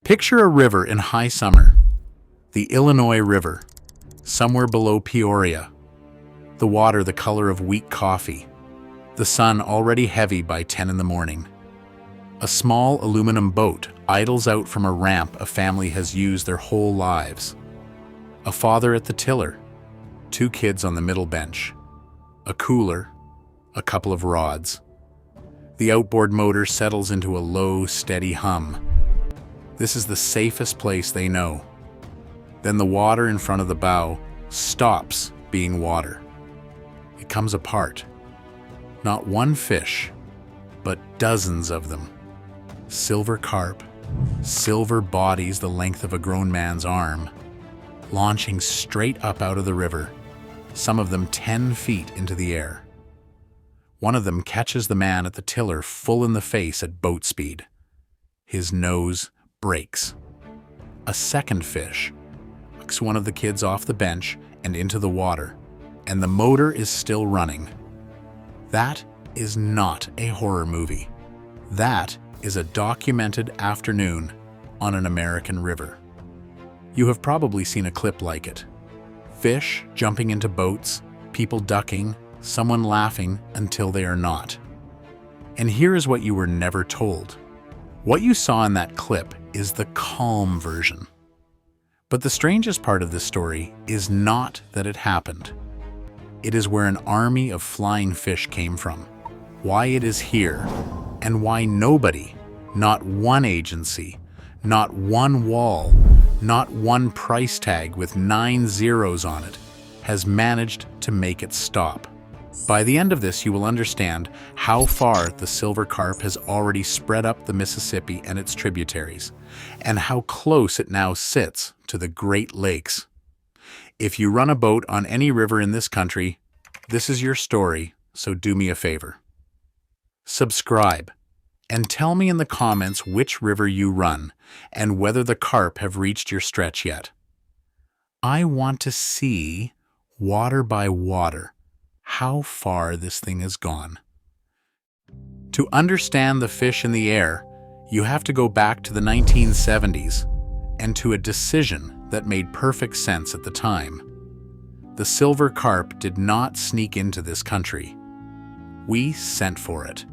Picture a river in high summer, the Illinois River, somewhere below Peoria. The water the color of weak coffee, the sun already heavy by 10 in the morning. A small aluminum boat idles out from a ramp a family has used their whole lives. A father at the tiller, 2 kids on the middle bench, a cooler, a couple of rods. The outboard motor settles into a low, steady hum. This is the safest place they know. Then the water in front of the bow stops being water. It comes apart. Not one fish, but dozens of them. Silver carp, silver bodies the length of a grown man's arm, launching straight up out of the river, some of them 10 feet into the air. One of them catches the man at the tiller full in the face at boat speed. His nose breaks. A second fish knocks one of the kids off the bench and into the water, and the motor is still running. That is not a horror movie. That is a documented afternoon on an American river. You have probably seen a clip like it. Fish jumping into boats, people ducking, someone laughing until they are not. And here is what you were never told. What you saw in that clip is the calm version. But the strangest part of this story is not that it happened. It is where an army of flying fish came from, why it is here, and why nobody, not one agency, not one wall, not one price tag with 9 zeros on it, has managed to make it stop. By the end of this, you will understand how far the silver carp has already spread up the Mississippi and its tributaries, and how close it now sits to the Great Lakes. If you run a boat on any river in this country, this is your story, so do me a favor. Subscribe, and tell me in the comments which river you run, and whether the carp have reached your stretch yet. I want to see, water by water, how far this thing has gone. To understand the fish in the air, you have to go back to the 1970s and to a decision that made perfect sense at the time. The silver carp did not sneak into this country. We sent for it.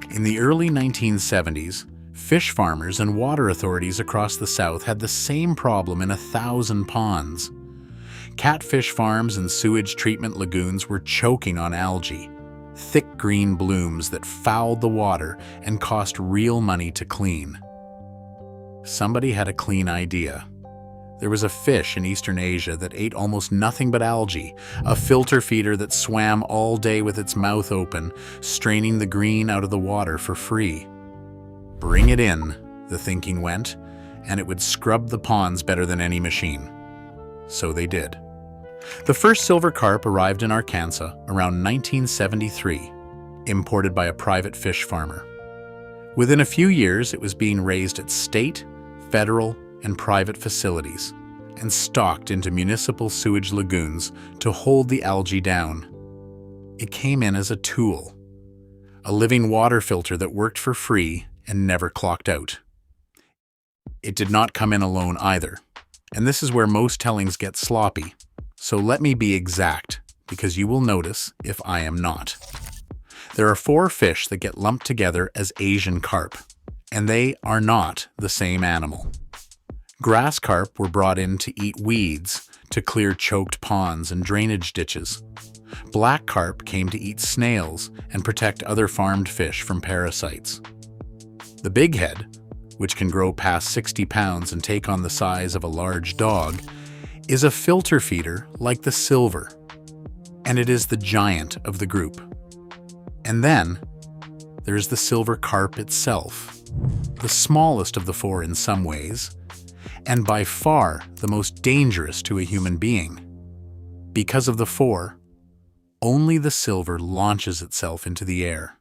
In the early 1970s, fish farmers and water authorities across the South had the same problem in 1,000 ponds. Catfish farms and sewage treatment lagoons were choking on algae, thick green blooms that fouled the water and cost real money to clean. Somebody had a clean idea. There was a fish in Eastern Asia that ate almost nothing but algae, a filter feeder that swam all day with its mouth open, straining the green out of the water for free. Bring it in, the thinking went, and it would scrub the ponds better than any machine. So they did. The first silver carp arrived in Arkansas around 1973, imported by a private fish farmer. Within a few years, it was being raised at state, federal, and private facilities, and stocked into municipal sewage lagoons to hold the algae down. It came in as a tool, a living water filter that worked for free and never clocked out. It did not come in alone either, and this is where most tellings get sloppy. So let me be exact, because you will notice if I am not. There are 4 fish that get lumped together as Asian carp, and they are not the same animal. Grass carp were brought in to eat weeds, to clear choked ponds and drainage ditches. Black carp came to eat snails and protect other farmed fish from parasites. The bighead, which can grow past 60 pounds and take on the size of a large dog, is a filter feeder like the silver, and it is the giant of the group. And then there's the silver carp itself, the smallest of the 4 in some ways, and by far the most dangerous to a human being. Because of the 4, only the silver launches itself into the air.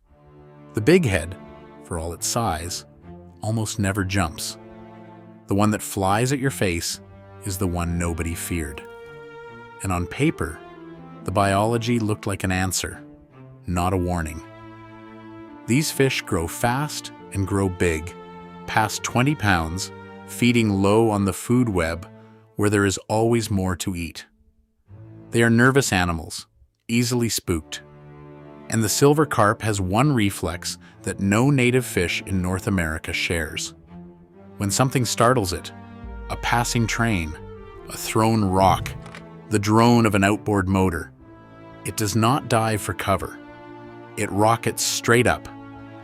The bighead, for all its size, almost never jumps. The one that flies at your face is the one nobody feared. And on paper, the biology looked like an answer, not a warning. These fish grow fast and grow big, past 20 pounds, feeding low on the food web where there is always more to eat. They are nervous animals, easily spooked. And the silver carp has one reflex that no native fish in North America shares. When something startles it, a passing train, a thrown rock, the drone of an outboard motor, it does not dive for cover. It rockets straight up,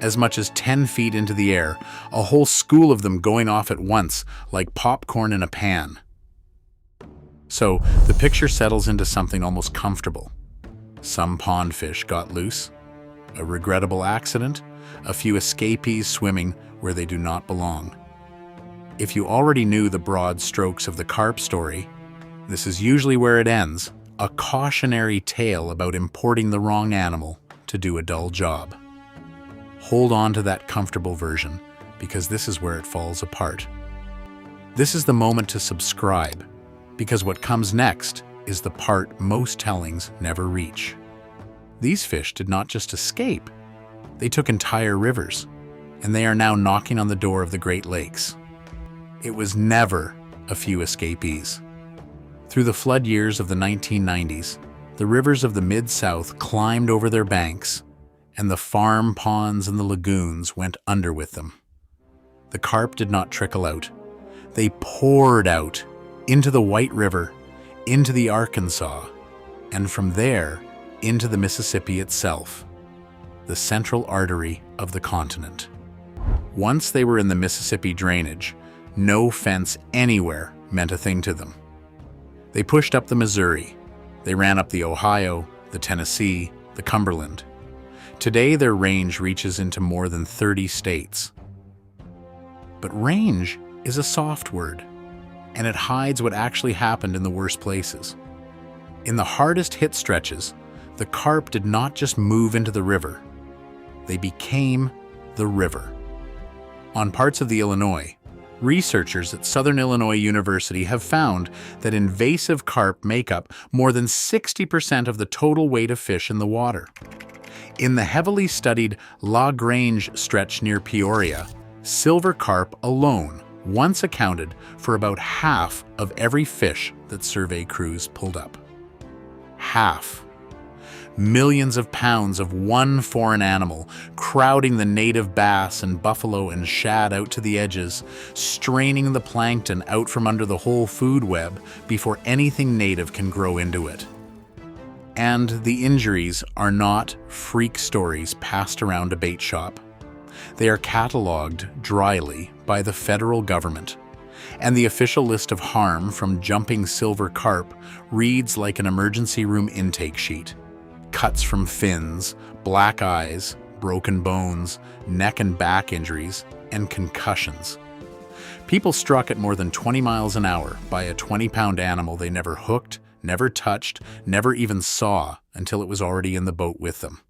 as much as 10 feet into the air, a whole school of them going off at once like popcorn in a pan. So the picture settles into something almost comfortable. Some pond fish got loose, a regrettable accident, a few escapees swimming where they do not belong. If you already knew the broad strokes of the carp story, this is usually where it ends, a cautionary tale about importing the wrong animal to do a dull job. Hold on to that comfortable version, because this is where it falls apart. This is the moment to subscribe, because what comes next is the part most tellings never reach. These fish did not just escape, they took entire rivers, and they are now knocking on the door of the Great Lakes. It was never a few escapees. Through the flood years of the 1990s, the rivers of the Mid-South climbed over their banks, and the farm ponds and the lagoons went under with them. The carp did not trickle out. They poured out into the White River, into the Arkansas, and from there into the Mississippi itself, the central artery of the continent. Once they were in the Mississippi drainage, no fence anywhere meant a thing to them. They pushed up the Missouri. They ran up the Ohio, the Tennessee, the Cumberland. Today their range reaches into more than 30 states. But range is a soft word, and it hides what actually happened in the worst places. In the hardest hit stretches, the carp did not just move into the river. They became the river. On parts of the Illinois, researchers at Southern Illinois University have found that invasive carp make up more than 60% of the total weight of fish in the water. In the heavily studied La Grange stretch near Peoria, silver carp alone once accounted for about half of every fish that survey crews pulled up. Half. Millions of pounds of one foreign animal crowding the native bass and buffalo and shad out to the edges, straining the plankton out from under the whole food web before anything native can grow into it. And the injuries are not freak stories passed around a bait shop. They are catalogued dryly by the federal government, and the official list of harm from jumping silver carp reads like an emergency room intake sheet. Cuts from fins, black eyes, broken bones, neck and back injuries, and concussions. People struck at more than 20 miles an hour by a 20-pound animal they never hooked, never touched, never even saw until it was already in the boat with them.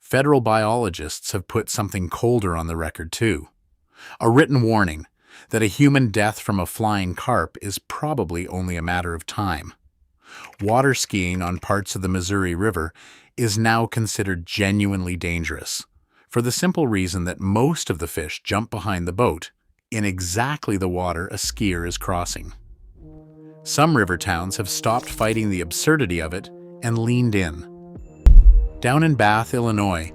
Federal biologists have put something colder on the record too. A written warning that a human death from a flying carp is probably only a matter of time. Water skiing on parts of the Missouri River is now considered genuinely dangerous, for the simple reason that most of the fish jump behind the boat in exactly the water a skier is crossing. Some river towns have stopped fighting the absurdity of it and leaned in. Down in Bath, Illinois,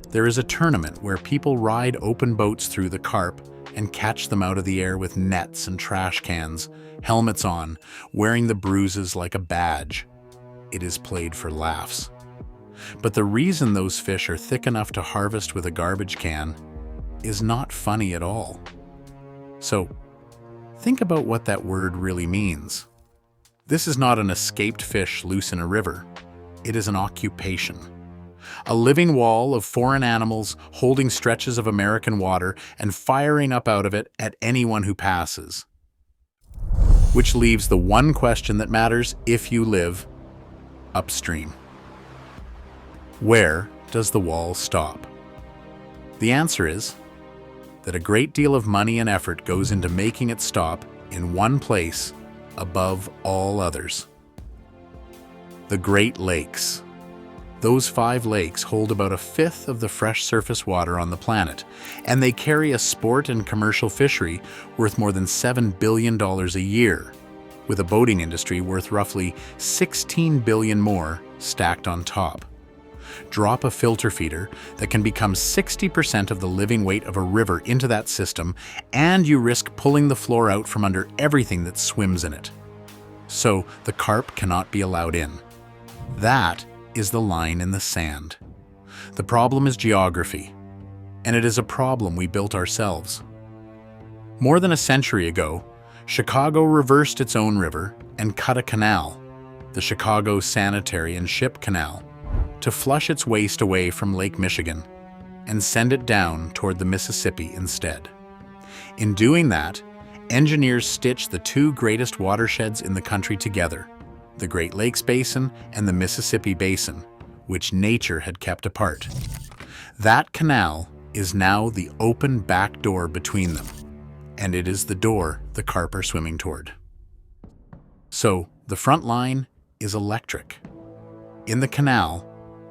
there is a tournament where people ride open boats through the carp and catch them out of the air with nets and trash cans, helmets on, wearing the bruises like a badge. It is played for laughs. But the reason those fish are thick enough to harvest with a garbage can is not funny at all. So, think about what that word really means. This is not an escaped fish loose in a river. It is an occupation. A living wall of foreign animals holding stretches of American water and firing up out of it at anyone who passes. Which leaves the one question that matters if you live upstream. Where does the wall stop? The answer is that a great deal of money and effort goes into making it stop in one place above all others. The Great Lakes. Those 5 lakes hold about a fifth of the fresh surface water on the planet, and they carry a sport and commercial fishery worth more than $7 billion a year, with a boating industry worth roughly $16 billion more stacked on top. Drop a filter feeder that can become 60% of the living weight of a river into that system, and you risk pulling the floor out from under everything that swims in it. So the carp cannot be allowed in. That is the line in the sand. The problem is geography, and it is a problem we built ourselves. More than a century ago, Chicago reversed its own river and cut a canal, the Chicago Sanitary and Ship Canal, to flush its waste away from Lake Michigan and send it down toward the Mississippi instead. In doing that, engineers stitched the 2 greatest watersheds in the country together, the Great Lakes Basin and the Mississippi Basin, which nature had kept apart. That canal is now the open back door between them, and it is the door the carp are swimming toward. So, the front line is electric. In the canal,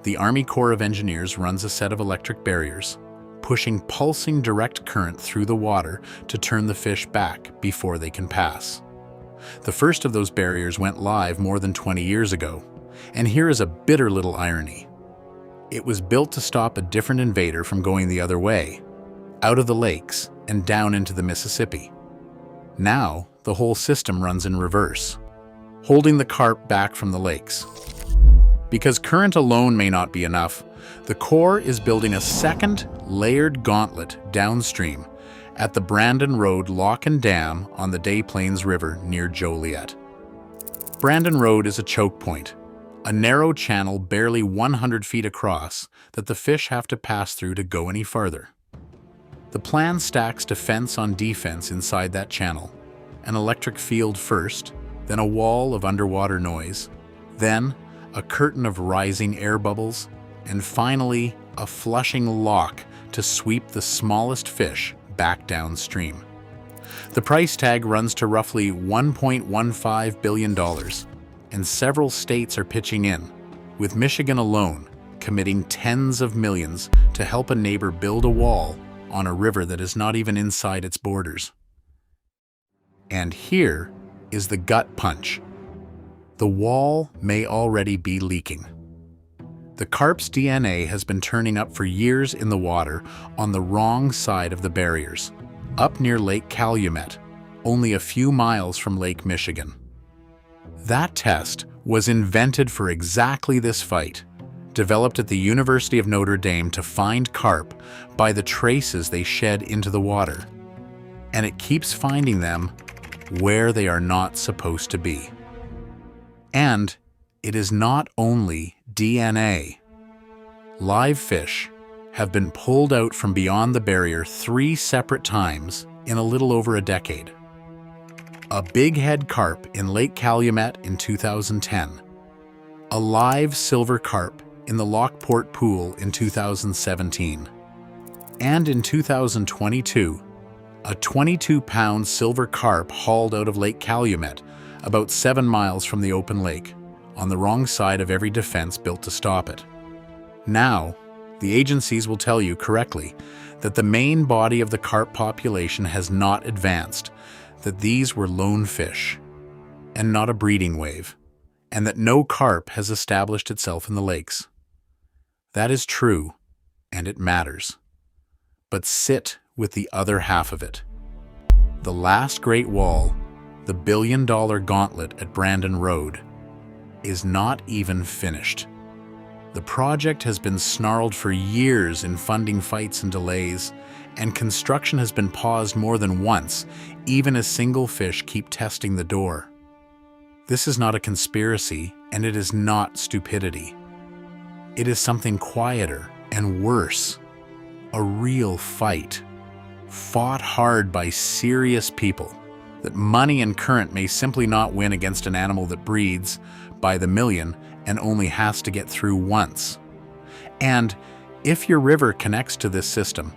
the Army Corps of Engineers runs a set of electric barriers, pushing pulsing direct current through the water to turn the fish back before they can pass. The first of those barriers went live more than 20 years ago, and here is a bitter little irony. It was built to stop a different invader from going the other way, out of the lakes and down into the Mississippi. Now, the whole system runs in reverse, holding the carp back from the lakes. Because current alone may not be enough, the Corps is building a second layered gauntlet downstream at the Brandon Road Lock and Dam on the Des Plaines River near Joliet. Brandon Road is a choke point, a narrow channel barely 100 feet across that the fish have to pass through to go any farther. The plan stacks defense on defense inside that channel, an electric field first, then a wall of underwater noise, then a curtain of rising air bubbles, and finally a flushing lock to sweep the smallest fish back downstream. The price tag runs to roughly $1.15 billion, and several states are pitching in, with Michigan alone committing tens of millions to help a neighbor build a wall on a river that is not even inside its borders. And here is the gut punch. The wall may already be leaking. The carp's DNA has been turning up for years in the water on the wrong side of the barriers, up near Lake Calumet, only a few miles from Lake Michigan. That test was invented for exactly this fight, developed at the University of Notre Dame to find carp by the traces they shed into the water. And it keeps finding them where they are not supposed to be. And it is not only DNA. Live fish have been pulled out from beyond the barrier 3 separate times in a little over a decade. A bighead carp in Lake Calumet in 2010, a live silver carp in the Lockport Pool in 2017, and in 2022, a 22-pound silver carp hauled out of Lake Calumet about 7 miles from the open lake, on the wrong side of every defense built to stop it. Now, the agencies will tell you correctly that the main body of the carp population has not advanced, that these were lone fish, and not a breeding wave, and that no carp has established itself in the lakes. That is true, and it matters. But sit with the other half of it. The last Great Wall, the billion-dollar gauntlet at Brandon Road, is not even finished. The project has been snarled for years in funding fights and delays, and construction has been paused more than once, even as single fish keep testing the door. This is not a conspiracy, and it is not stupidity. It is something quieter and worse, a real fight, fought hard by serious people, that money and current may simply not win against an animal that breeds by the million and only has to get through once. And if your river connects to this system,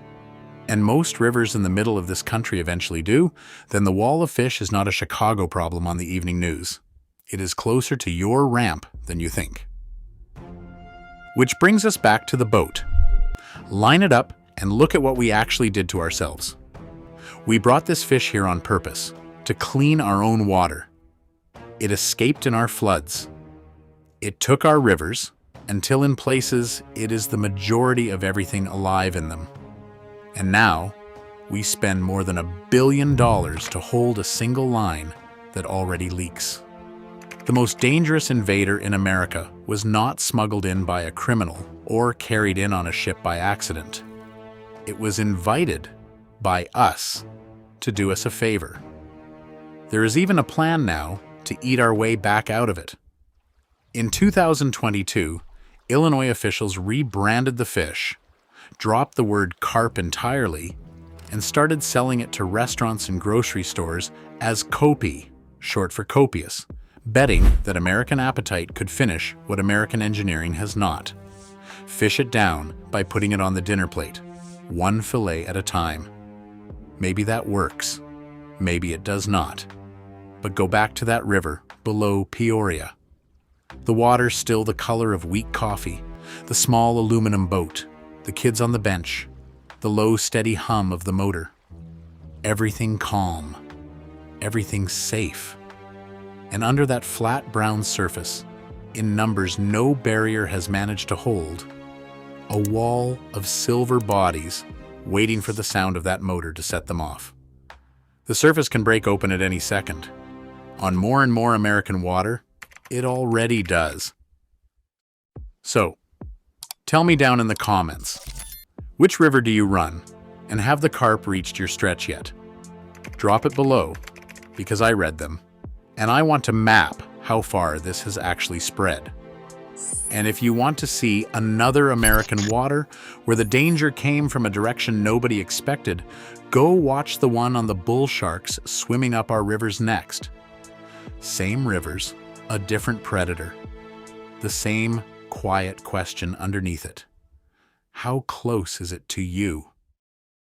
and most rivers in the middle of this country eventually do, then the wall of fish is not a Chicago problem on the evening news. It is closer to your ramp than you think. Which brings us back to the boat. Line it up and look at what we actually did to ourselves. We brought this fish here on purpose, to clean our own water. It escaped in our floods. It took our rivers, until in places it is the majority of everything alive in them. And now, we spend more than $1 billion to hold a single line that already leaks. The most dangerous invader in America was not smuggled in by a criminal or carried in on a ship by accident. It was invited by us to do us a favor. There is even a plan now to eat our way back out of it. In 2022, Illinois officials rebranded the fish, dropped the word carp entirely, and started selling it to restaurants and grocery stores as Kopi, short for copious, betting that American appetite could finish what American engineering has not. Fish it down by putting it on the dinner plate, one fillet at a time. Maybe that works. Maybe it does not. But go back to that river below Peoria. The water's still the color of weak coffee, the small aluminum boat, the kids on the bench, the low steady hum of the motor. Everything calm. Everything safe. And under that flat brown surface, in numbers no barrier has managed to hold, a wall of silver bodies waiting for the sound of that motor to set them off. The surface can break open at any second. On more and more American water, it already does. So, tell me down in the comments, which river do you run, and have the carp reached your stretch yet? Drop it below, because I read them, and I want to map how far this has actually spread. And if you want to see another American water where the danger came from a direction nobody expected, go watch the one on the bull sharks swimming up our rivers next. Same rivers, a different predator. The same quiet question underneath it. How close is it to you?